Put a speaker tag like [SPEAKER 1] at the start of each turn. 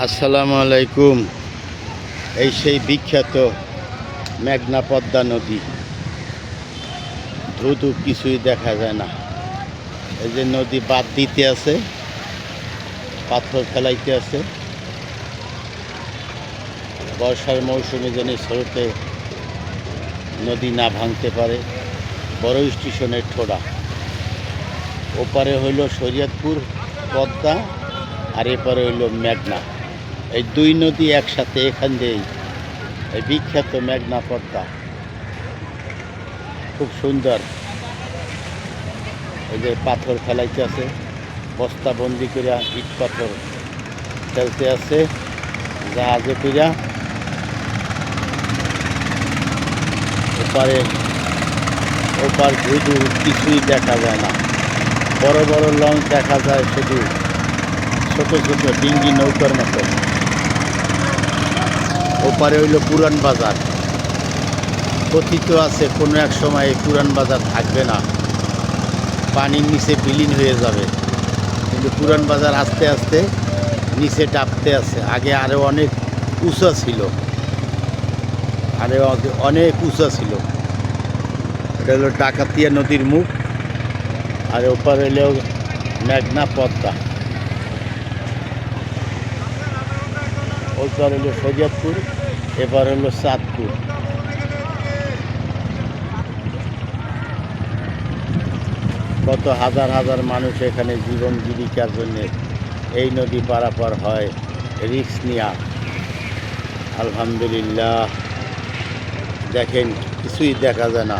[SPEAKER 1] আসসালামু আলাইকুম। এই সেই বিখ্যাত মেঘনা পদ্মা নদী। ধুধু কিছুই দেখা যায় না। এই যে নদী বাঁধ দিতে আছে, পাথর ফেলাইতে আছে। বর্ষার মৌসুমে যেন স্রোতে নদী না ভাঙতে পারে। বড় স্টেশনের ঠোড়া, ওপারে হইল শরীয়তপুর পদ্মা, আর এপারে হইল মেঘনা। এই দুই নদী একসাথে এখান দিয়েই এই বিখ্যাত মেঘনা পদ্মা। খুব সুন্দর। এই যে পাথর ফেলাইতে আছে, বস্তা বন্দি করিয়া ইট পাথর ফেলতে আছে জাহাজে করিয়া। ওপার ধুধু কিছুই দেখা যায় না। বড় বড় লঞ্চ দেখা যায়, শুধু ছোট ছোট ডিঙ্গি নৌকার মতো। ওপারে হইল পুরান বাজার। কথিত আছে কোনো এক সময় এই পুরান বাজার থাকবে না, পানির নিচে বিলীন হয়ে যাবে। কিন্তু পুরান বাজার আস্তে আস্তে নিচে ডাবতে আছে। আগে আরও অনেক উঁচা ছিল, অনেক উঁচা ছিল। এটা হলো ডাকাতিয়া নদীর মুখ, আর ওপার হইল মেঘনা পদ্মা। ওইপার হইল শরীয়তপুর, এবার হলো চাঁদপুর। কত হাজার হাজার মানুষ এখানে জীবন জীবিকার জন্য এই নদী পারাপার হয় রিস্ক নিয়া। আলহামদুলিল্লাহ, দেখেন কিছুই দেখা যায় না।